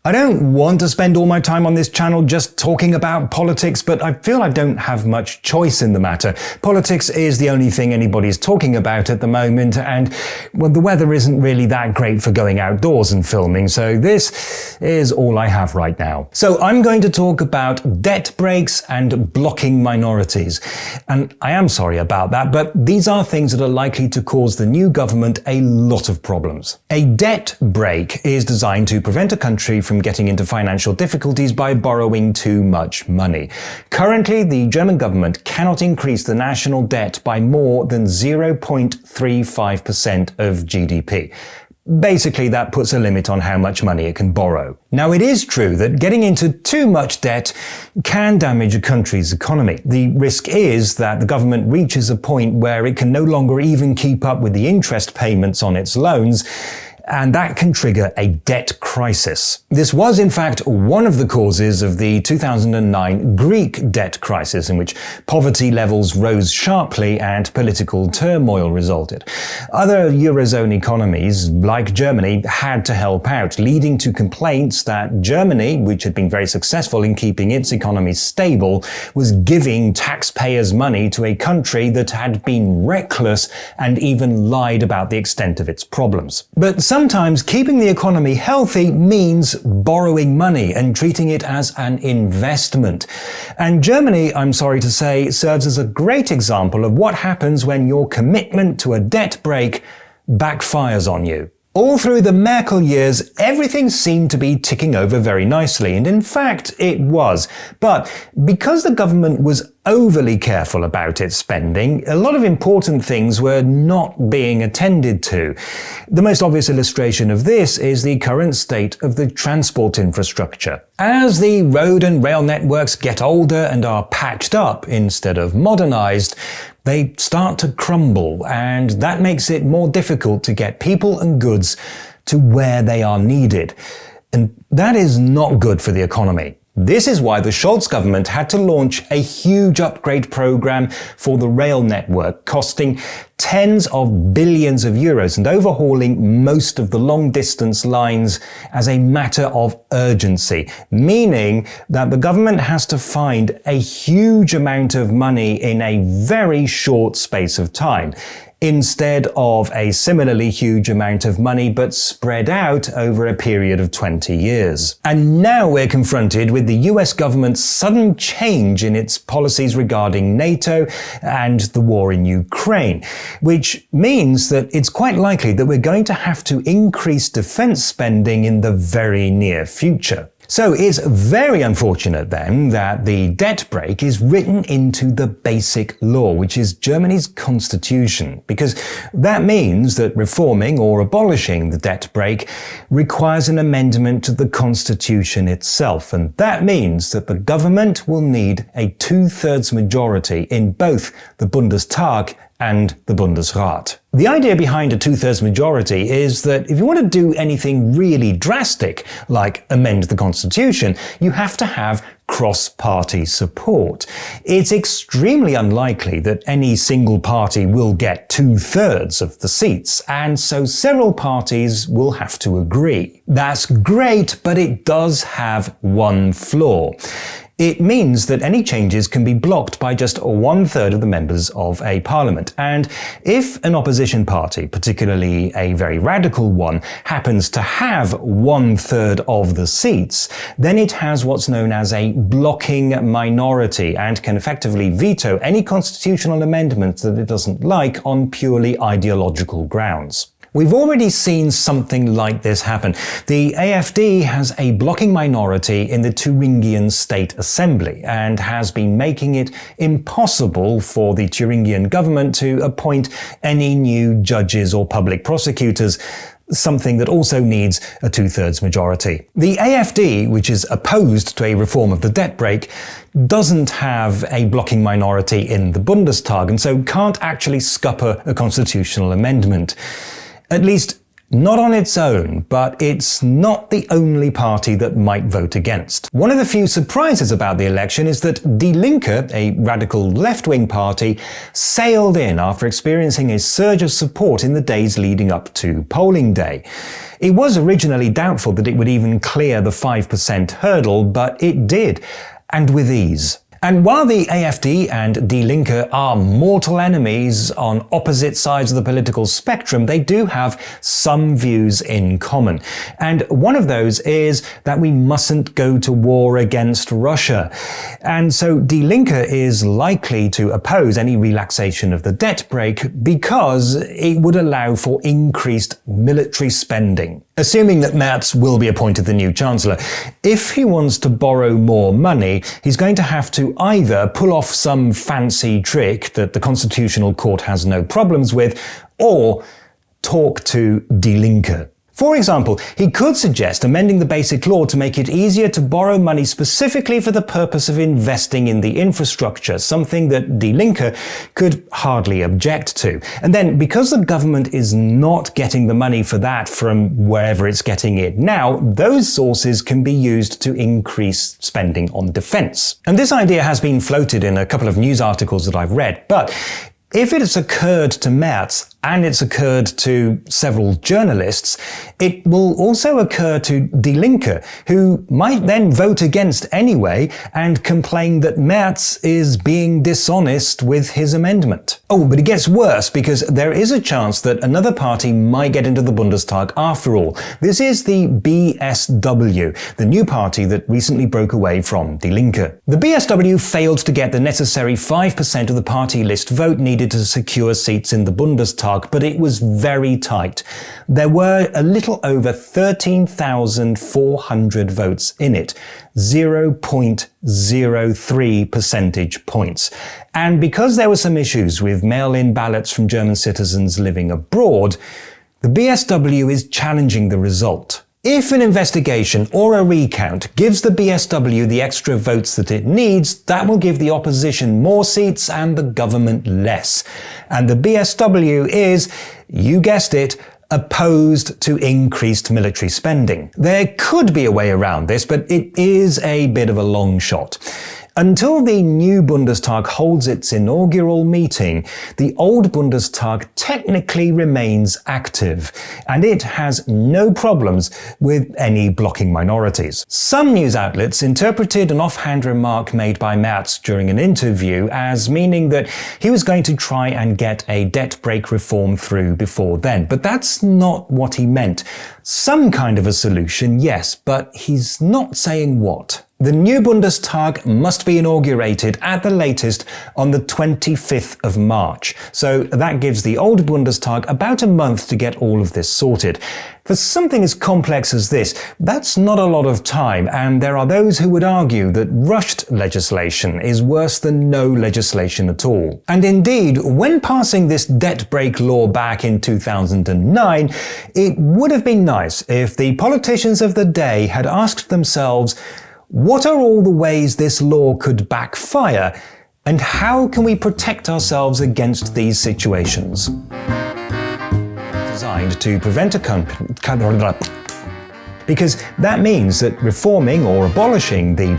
I don't want to spend all my time on this channel just talking about politics, but I feel I don't have much choice in the matter. Politics is the only thing anybody's talking about at the moment, and well, the weather isn't really that great for going outdoors and filming, so this is all I have right now. So I'm going to talk about debt breaks and blocking minorities. And I am sorry about that, but these are things that are likely to cause the new government a lot of problems. A debt break is designed to prevent a country from getting into financial difficulties by borrowing too much money. Currently, the German government cannot increase the national debt by more than 0.35% of GDP. Basically, that puts a limit on how much money it can borrow. Now, it is true that getting into too much debt can damage a country's economy. The risk is that the government reaches a point where it can no longer even keep up with the interest payments on its loans, and that can trigger a debt crisis. This was, in fact, one of the causes of the 2009 Greek debt crisis, in which poverty levels rose sharply and political turmoil resulted. Other Eurozone economies, like Germany, had to help out, leading to complaints that Germany, which had been very successful in keeping its economy stable, was giving taxpayers' money to a country that had been reckless and even lied about the extent of its problems. But sometimes keeping the economy healthy means borrowing money and treating it as an investment. And Germany, I'm sorry to say, serves as a great example of what happens when your commitment to a debt break backfires on you. All through the Merkel years, everything seemed to be ticking over very nicely, and in fact, it was. But because the government was overly careful about its spending, a lot of important things were not being attended to. The most obvious illustration of this is the current state of the transport infrastructure. As the road and rail networks get older and are patched up instead of modernized, they start to crumble, and that makes it more difficult to get people and goods to where they are needed. And that is not good for the economy. This is why the Scholz government had to launch a huge upgrade program for the rail network, costing tens of billions of euros and overhauling most of the long-distance lines as a matter of urgency, meaning that the government has to find a huge amount of money in a very short space of time, instead of a similarly huge amount of money but spread out over a period of 20 years. And now we're confronted with the US government's sudden change in its policies regarding NATO and the war in Ukraine, which means that it's quite likely that we're going to have to increase defense spending in the very near future. So it's very unfortunate then that the debt break is written into the basic law, which is Germany's constitution, because that means that reforming or abolishing the debt break requires an amendment to the constitution itself, and that means that the government will need a 2/3 majority in both the Bundestag and the Bundesrat. The idea behind a 2/3 majority is that if you want to do anything really drastic, like amend the constitution, you have to have cross-party support. It's extremely unlikely that any single party will get 2/3 of the seats, and so several parties will have to agree. That's great, but it does have one flaw. It means that any changes can be blocked by just 1/3 of the members of a parliament. And if an opposition party, particularly a very radical one, happens to have 1/3 of the seats, then it has what's known as a blocking minority and can effectively veto any constitutional amendment that it doesn't like on purely ideological grounds. We've already seen something like this happen. The AfD has a blocking minority in the Thuringian State Assembly and has been making it impossible for the Thuringian government to appoint any new judges or public prosecutors, something that also needs a 2/3 majority. The AfD, which is opposed to a reform of the debt break, doesn't have a blocking minority in the Bundestag and so can't actually scupper a constitutional amendment. At least not on its own, but it's not the only party that might vote against. One of the few surprises about the election is that Die Linke, a radical left-wing party, sailed in after experiencing a surge of support in the days leading up to polling day. It was originally doubtful that it would even clear the 5% hurdle, but it did, and with ease. And while the AfD and Die Linke are mortal enemies on opposite sides of the political spectrum, they do have some views in common. And one of those is that we mustn't go to war against Russia. And so Die Linke is likely to oppose any relaxation of the debt brake because it would allow for increased military spending. Assuming that Merz will be appointed the new chancellor, if he wants to borrow more money, he's going to have to either pull off some fancy trick that the Constitutional Court has no problems with, or talk to Die Linke. For example, he could suggest amending the basic law to make it easier to borrow money specifically for the purpose of investing in the infrastructure, something that Die Linke could hardly object to. And then, because the government is not getting the money for that from wherever it's getting it now, those sources can be used to increase spending on defense. And this idea has been floated in a couple of news articles that I've read, but if it has occurred to Merz, and it's occurred to several journalists, it will also occur to Die Linke, who might then vote against anyway and complain that Merz is being dishonest with his amendment. Oh, but it gets worse because there is a chance that another party might get into the Bundestag after all. This is the BSW, the new party that recently broke away from Die Linke. The BSW failed to get the necessary 5% of the party list vote needed to secure seats in the Bundestag, but it was very tight. There were a little over 13,400 votes in it, 0.03 percentage points. And because there were some issues with mail-in ballots from German citizens living abroad, the BSW is challenging the result. If an investigation or a recount gives the BSW the extra votes that it needs, that will give the opposition more seats and the government less. And the BSW is, you guessed it, opposed to increased military spending. There could be a way around this, but it is a bit of a long shot. Until the new Bundestag holds its inaugural meeting, the old Bundestag technically remains active, and it has no problems with any blocking minorities. Some news outlets interpreted an offhand remark made by Merz during an interview as meaning that he was going to try and get a debt brake reform through before then, but that's not what he meant. Some kind of a solution, yes, but he's not saying what. The new Bundestag must be inaugurated at the latest on the 25th of March, so that gives the old Bundestag about a month to get all of this sorted. For something as complex as this, that's not a lot of time, and there are those who would argue that rushed legislation is worse than no legislation at all. And indeed, when passing this debt brake law back in 2009, it would have been nice if the politicians of the day had asked themselves, what are all the ways this law could backfire, and how can we protect ourselves against these situations? Designed to prevent a country, because that means that reforming or abolishing the